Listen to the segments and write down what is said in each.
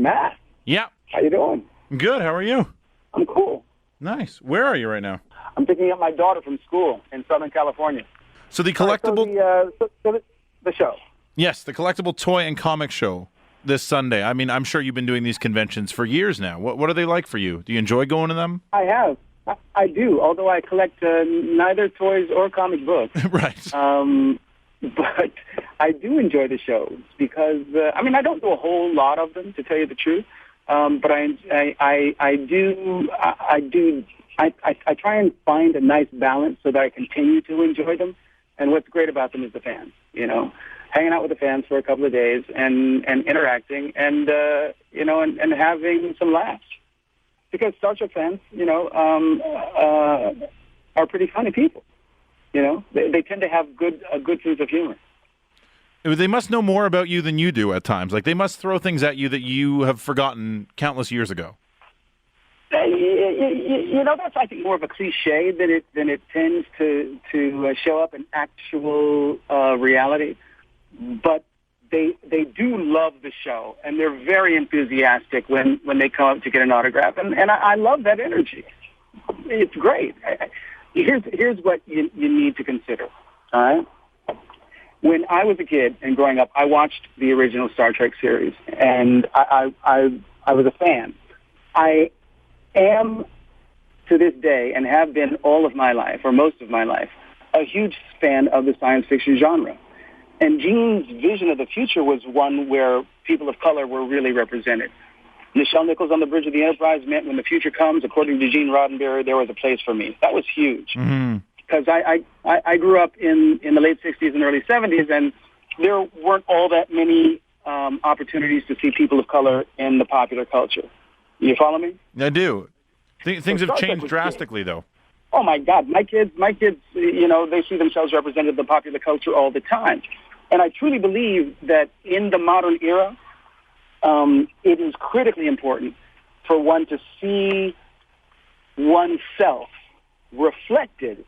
Matt, Yeah. how you doing? Good. How are you? I'm cool. Nice. Where are you right now? I'm picking up my daughter from school in Southern California. So the collectible... The show. Yes, the collectible toy and comic show this Sunday. I mean, I'm sure you've been doing these conventions for years now. What are they like for you? Do you enjoy going to them? I have. I do, although I collect neither toys or comic books. Right. But I do enjoy the shows because, I don't do a whole lot of them, to tell you the truth. But I try and find a nice balance so that I continue to enjoy them. And what's great about them is the fans, hanging out with the fans for a couple of days and interacting and having some laughs. Because Star Trek fans, are pretty funny people. They tend to have a good sense of humor. They must know more about you than you do at times. Like, they must throw things at you that you have forgotten countless years ago. That's, I think, more of a cliche than it tends to show up in actual reality. But they do love the show, and they're very enthusiastic when they come up to get an autograph. And I love that energy. It's great. Here's what you need to consider, all right? When I was a kid and growing up, I watched the original Star Trek series, and I was a fan. I am, to this day, and have been all of my life, or most of my life, a huge fan of the science fiction genre. And Gene's vision of the future was one where people of color were really represented. Nichelle Nichols on the bridge of the Enterprise meant when the future comes, according to Gene Roddenberry, there was a place for me. That was huge. Mm-hmm. Because I grew up in the late 60s and early 70s, and there weren't all that many opportunities to see people of color in the popular culture. You follow me? I do. Things have changed drastically, though. Oh, my God. My kids, they see themselves represented in the popular culture all the time. And I truly believe that in the modern era, it is critically important for one to see oneself reflected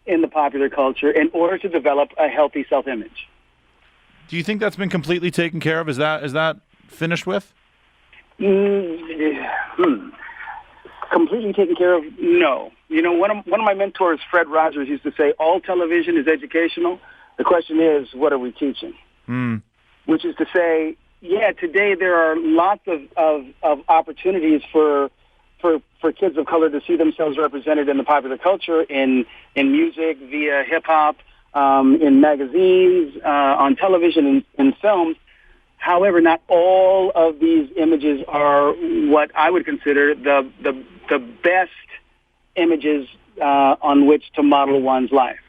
in the popular culture in order to develop a healthy self-image. Do you think that's been completely taken care of? Is that finished with? Completely taken care of? No. One of my mentors, Fred Rogers, used to say, all television is educational. The question is, what are we teaching? Which is to say, yeah, today there are lots of opportunities for kids of color to see themselves represented in the popular culture, in music, via hip-hop, in magazines, on television, in films. However, not all of these images are what I would consider the best images on which to model one's life.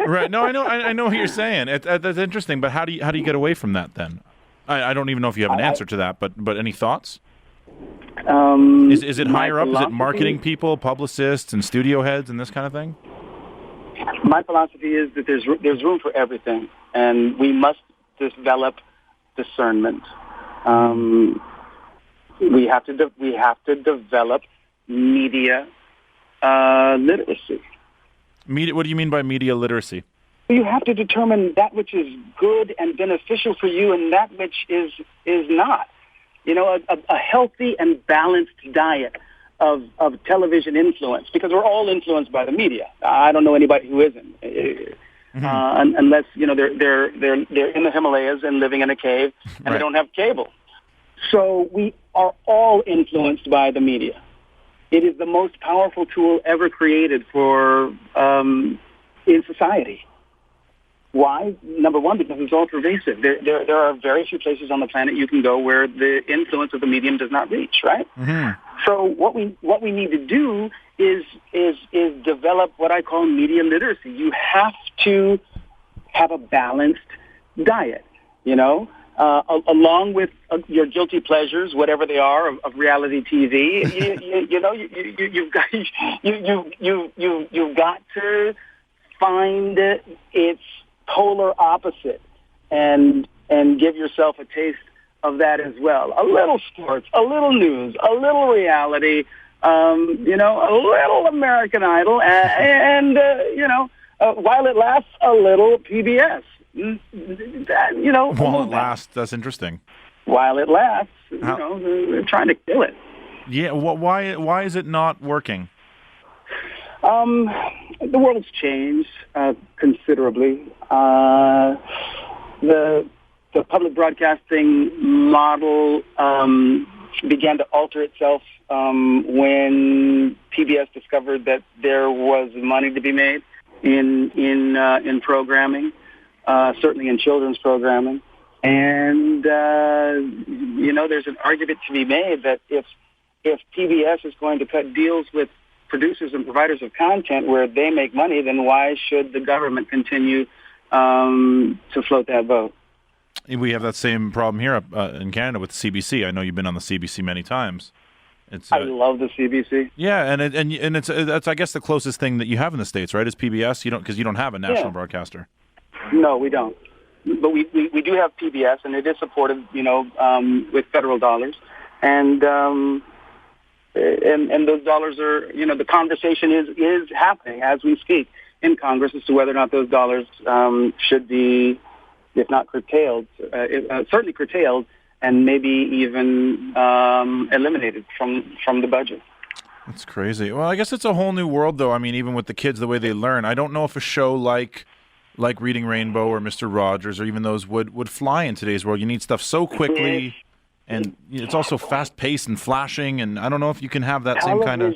Right. No, I know what you're saying. That's interesting. But how do you get away from that then? I don't even know if you have an answer to that. But any thoughts? Is it higher up? Is it marketing people, publicists, and studio heads, and this kind of thing? My philosophy is that there's room for everything, and we must develop discernment. We have to develop media literacy. What do you mean by media literacy? You have to determine that which is good and beneficial for you, and that which is not. A healthy and balanced diet of television influence, because we're all influenced by the media. I don't know anybody who isn't, unless they're in the Himalayas and living in a cave and They don't have cable. So we are all influenced by the media. It is the most powerful tool ever created for in society. Why? Number one, because it's all pervasive. There are very few places on the planet you can go where the influence of the medium does not reach, right? Mm-hmm. So what we need to do is develop what I call media literacy. You have to have a balanced diet, along with your guilty pleasures, whatever they are, of reality TV. You've got to find its polar opposite and give yourself a taste of that as well. A little sports, a little news, a little reality, a little American Idol, and while it lasts, a little PBS. While it lasts, that's interesting. while it lasts, they're trying to kill it. Yeah. Why is it not working? The world has changed considerably. The public broadcasting model began to alter itself when PBS discovered that there was money to be made in programming, certainly in children's programming. And there's an argument to be made that if PBS is going to cut deals with producers and providers of content where they make money, then why should the government continue to float that boat? We have that same problem here in Canada with CBC. I know you've been on the CBC many times. I love the CBC. Yeah, and that's I guess the closest thing that you have in the States, right? Is PBS. You don't have a national broadcaster. No, we don't. But we do have PBS, and it is supported, with federal dollars, and those dollars are, the conversation is happening as we speak in Congress as to whether or not those dollars should be, if not curtailed, certainly curtailed, and maybe even eliminated from the budget. That's crazy. Well, I guess it's a whole new world, though. I mean, even with the kids, the way they learn. I don't know if a show like Reading Rainbow or Mr. Rogers or even those would fly in today's world. You need stuff so quickly, and it's also fast-paced and flashing, and I don't know if you can have that same kind of...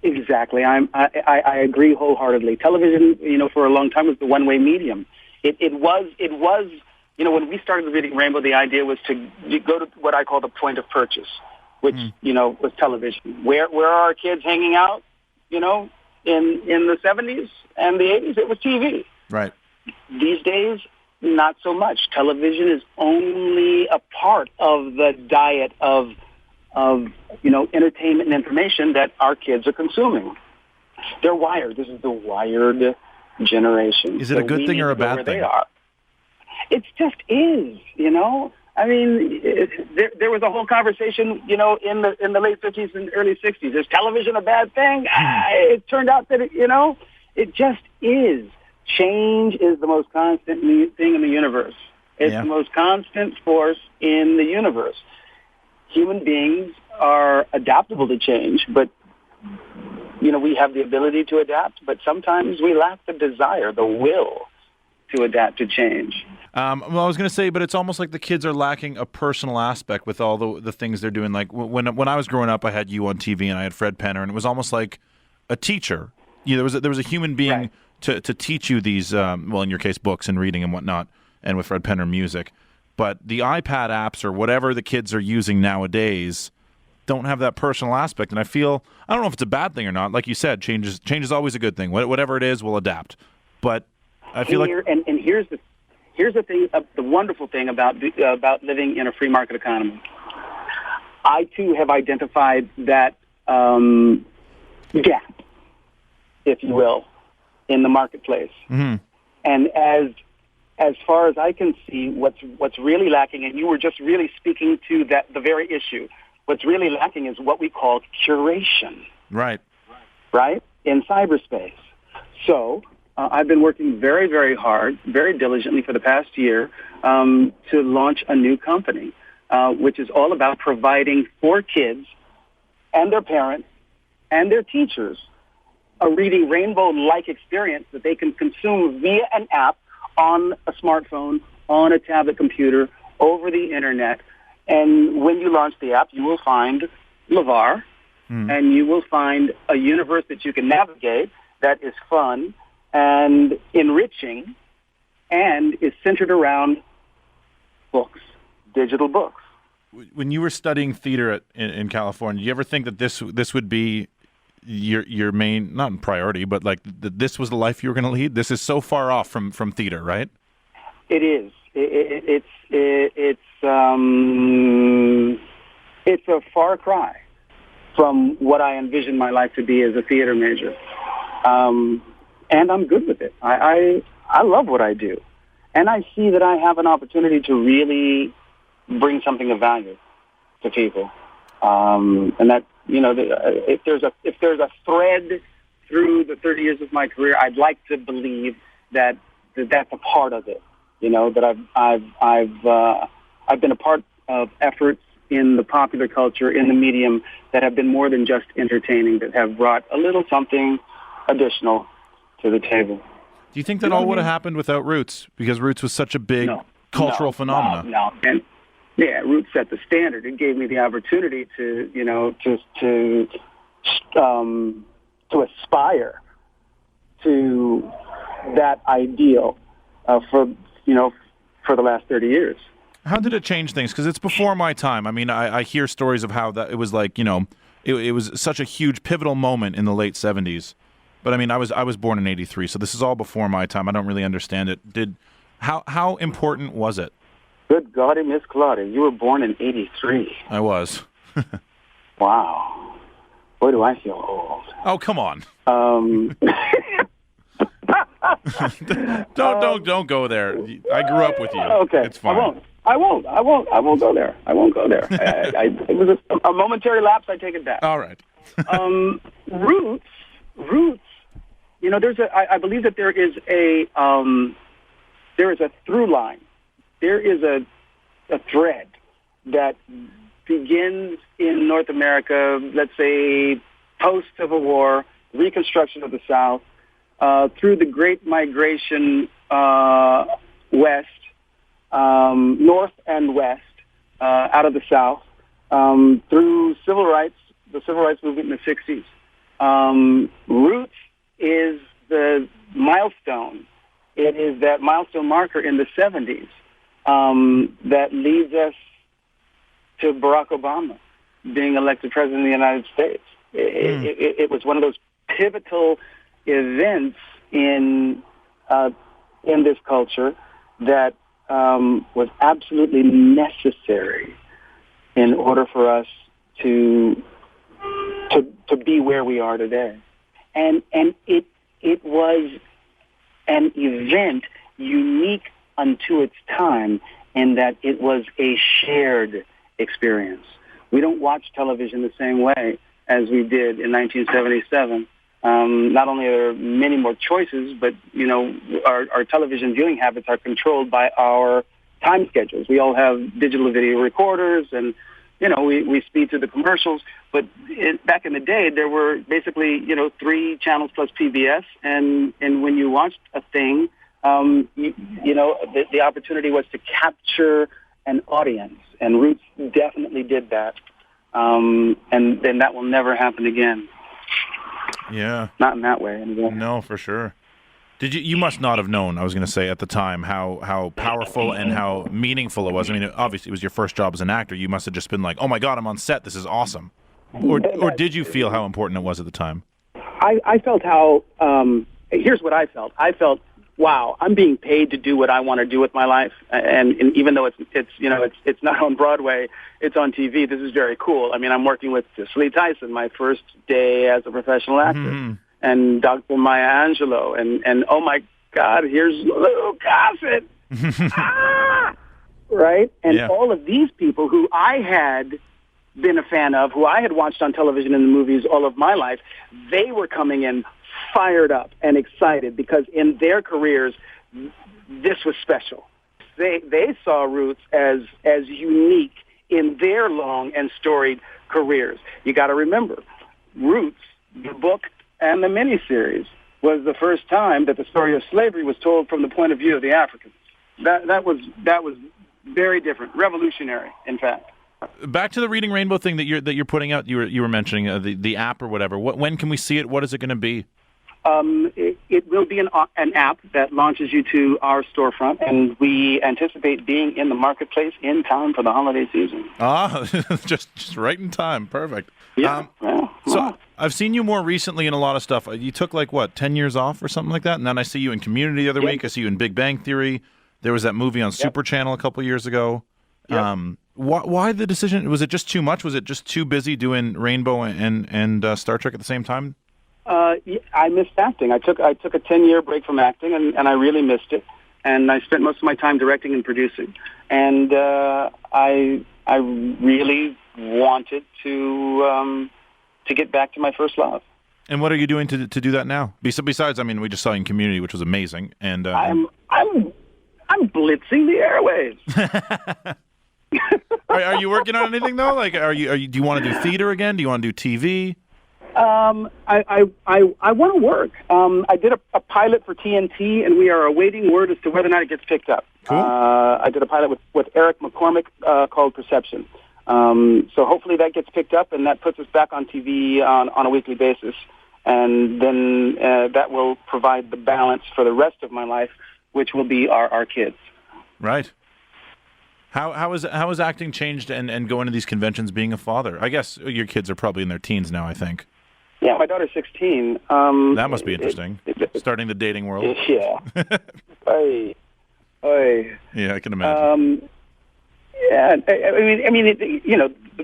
Exactly. I agree wholeheartedly. Television, for a long time was the one-way medium. It was, when we started Reading Rainbow, the idea was to go to what I call the point of purchase, which, was television. Where are our kids hanging out, in the 70s and the 80s? It was TV. Right. These days, not so much. Television is only a part of the diet of entertainment and information that our kids are consuming. They're wired. This is the wired generation. Is it a good thing or a bad thing? It just is, I mean, there was a whole conversation, in the late 50s and early 60s. Is television a bad thing? It turned out that, it just is. Change is the most constant thing in the universe. It's the most constant force in the universe. Human beings are adaptable to change, but, we have the ability to adapt, but sometimes we lack the desire, the will to adapt to change. Well, I was going to say, but it's almost like the kids are lacking a personal aspect with all the things they're doing. Like when I was growing up, I had you on TV and I had Fred Penner, and it was almost like a teacher. There was a human being to teach you these, in your case, books and reading and whatnot, and with Fred Penner, music. But the iPad apps or whatever the kids are using nowadays don't have that personal aspect. And I don't know if it's a bad thing or not. Like you said, change is always a good thing. Whatever it is, we'll adapt. But I feel and here's the thing, the wonderful thing about living in a free market economy. I too have identified that gap, if you will, in the marketplace. Mm-hmm. And as far as I can see, what's really lacking, and you were just really speaking to the very issue. What's really lacking is what we call curation. Right. Right? In cyberspace. So I've been working very, very hard, very diligently for the past year to launch a new company, which is all about providing for kids and their parents and their teachers a Reading Rainbow-like experience that they can consume via an app on a smartphone, on a tablet computer, over the Internet. And when you launch the app, you will find LeVar, and you will find a universe that you can navigate that is fun and enriching and is centered around books, digital books. When you were studying theater in California, do you ever think that this would be your main, not priority, but like this was the life you were going to lead? This is so far off from theater, right? It is. It's a far cry from what I envisioned my life to be as a theater major. And I'm good with it. I love what I do. And I see that I have an opportunity to really bring something of value to people. And that, if there's a thread through the 30 years of my career, I'd like to believe that that's a part of it. That I've been a part of efforts in the popular culture, in the medium, that have been more than just entertaining, that have brought a little something additional to the table. Do you think that all would have happened without Roots? Because Roots was such a big cultural phenomenon. No. And yeah, Roots set the standard. It gave me the opportunity to, to aspire to that ideal for the last 30 years. How did it change things? Because it's before my time. I mean, I hear stories of how that it was like, it was such a huge pivotal moment in the late 70s. But I mean, I was born in '83, so this is all before my time. I don't really understand it. How important was it? Good golly, Miss Claudia, you were born in '83. I was. Wow. Boy, do I feel old. Oh, come on. Don't go there. I grew up with you. Okay, it's fine. I won't go there. I won't go there. It was a momentary lapse. I take it back. All right. Roots. I believe that there is a through line. There is a thread that begins in North America, let's say post-Civil War, Reconstruction of the South, through the Great Migration west, north and west, out of the South, through the Civil Rights movement in the 60s. Roots is the milestone. It is that milestone marker in the 70s that leads us to Barack Obama being elected president of the United States. It was one of those pivotal events in this culture that was absolutely necessary in order for us to be where we are today. And it was an event unique unto its time in that it was a shared experience. We don't watch television the same way as we did in 1977. Not only are there many more choices, but our television viewing habits are controlled by our time schedules. We all have digital video recorders, and we speed through the commercials. But back in the day, there were basically 3 channels plus PBS, and when you watched a thing, the opportunity was to capture an audience, and Roots definitely did that, and then that will never happen again. Yeah. Not in that way, anyway. No, for sure. Did you must not have known, I was going to say, at the time, how powerful and how meaningful it was. I mean, obviously, it was your first job as an actor. You must have just been like, oh, my God, I'm on set. This is awesome. Or did you feel how important it was at the time? I felt how, here's what I felt. I felt, wow, I'm being paid to do what I want to do with my life. And even though it's not on Broadway, it's on TV, this is very cool. I mean, I'm working with Cicely Tyson, my first day as a professional actor. Mm-hmm. And Dr. Maya Angelou, and oh my God, here's Lou Gossett, right? And all of these people who I had been a fan of, who I had watched on television and the movies all of my life, they were coming in fired up and excited because in their careers, this was special. They saw Roots as unique in their long and storied careers. You got to remember, Roots, the book and the miniseries, was the first time that the story of slavery was told from the point of view of the Africans. That was very different, revolutionary, in fact. Back to the Reading Rainbow thing that you're putting out. You were mentioning the app or whatever. When can we see it? What is it going to be? It will be an app that launches you to our storefront, and we anticipate being in the marketplace in time for the holiday season. Just right in time. Perfect. Yeah. So I've seen you more recently in a lot of stuff. You took 10 years off or something like that, and then I see you in Community the other week. I see you in Big Bang Theory. There was that movie on Super Channel a couple years ago. Why the decision? Was it just too much? Was it just too busy doing Rainbow and Star Trek at the same time? I missed acting. I took a 10-year break from acting, and I really missed it. And I spent most of my time directing and producing. And I really wanted to get back to my first love. And what are you doing to do that now? Besides, I mean, we just saw you in Community, which was amazing. And I'm blitzing the airwaves. Are you working on anything though? Like, do you want to do theater again? Do you want to do TV? I want to work. I did a pilot for TNT, and we are awaiting word as to whether or not it gets picked up. Cool. I did a pilot with Eric McCormick called Perception. So hopefully that gets picked up, and that puts us back on TV on a weekly basis. And then that will provide the balance for the rest of my life, which will be our kids. Right. How has acting changed and going to these conventions, being a father? I guess your kids are probably in their teens now, I think. Yeah, my daughter's 16. That must be interesting. Starting the dating world. Yeah. Oy. Yeah, I can imagine. Yeah, I mean,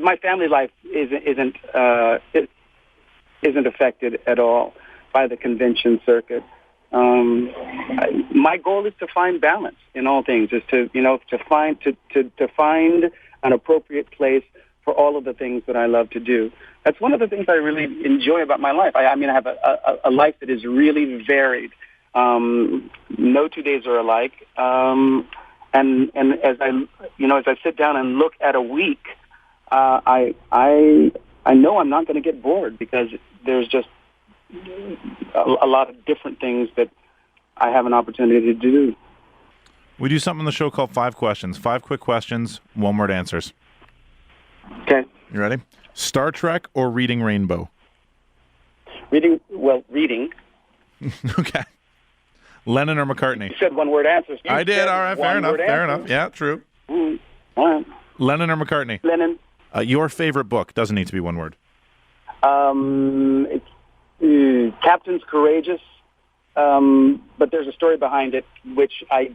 my family life isn't affected at all by the convention circuit. My goal is to find balance in all things. Is to find an appropriate place for all of the things that I love to do. That's one of the things I really enjoy about my life. I have a life that is really varied. No 2 days are alike. And as I sit down and look at a week, I know I'm not going to get bored because there's just a lot of different things that I have an opportunity to do. We do something on the show called 5 Questions. 5 quick questions, 1-word answers. Okay. You ready? Star Trek or Reading Rainbow? Reading. Okay. Lennon or McCartney? You said 1-word answers. I did. All right. Fair enough. Yeah, true. Mm-hmm. All right. Lennon or McCartney? Lennon. Your favorite book doesn't need to be 1 word. It's Captain's Courageous, but there's a story behind it which I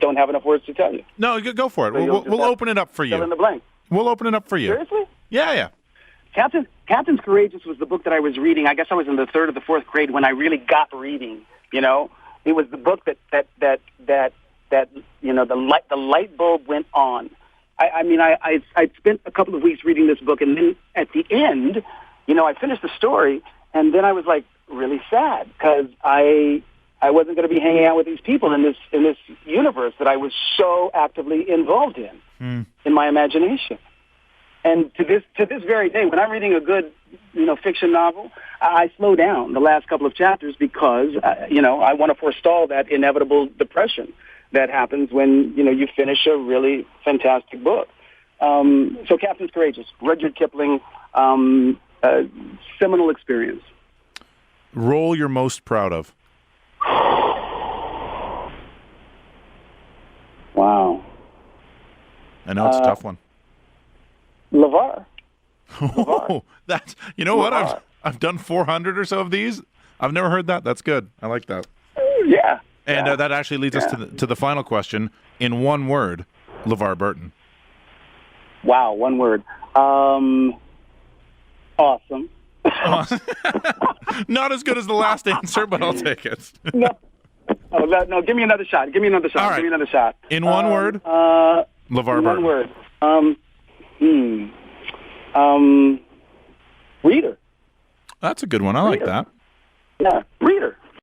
don't have enough words to tell you. No, go for it. So we'll open it up for you. Fill in the blank. We'll open it up for you. Seriously? Yeah. Captain's Courageous was the book that I was reading. I guess I was in the 3rd or the 4th grade when I really got reading. It was the book that the light bulb went on. I spent a couple of weeks reading this book, and then at the end, I finished the story, and then I was like really sad because I wasn't going to be hanging out with these people in this universe that I was so actively involved in my imagination. And to this very day, when I'm reading a good fiction novel, I slow down the last couple of chapters because I want to forestall that inevitable depression that happens when you finish a really fantastic book. So Captain's Courageous, Rudyard Kipling, seminal experience. Role you're most proud of? Wow. I know it's a tough one. LeVar. Oh, that's what I've done 400 or so of these. I've never heard that. That's good. I like that. Yeah. And that actually leads us to the final question. In 1 word, LeVar Burton. Wow, 1 word. Awesome. Not as good as the last answer, but I'll take it. No, give me another shot. All right. Give me another shot. In 1 word, LeVar Burton. 1 word. Reader. That's a good one. I like that. Yeah, reader.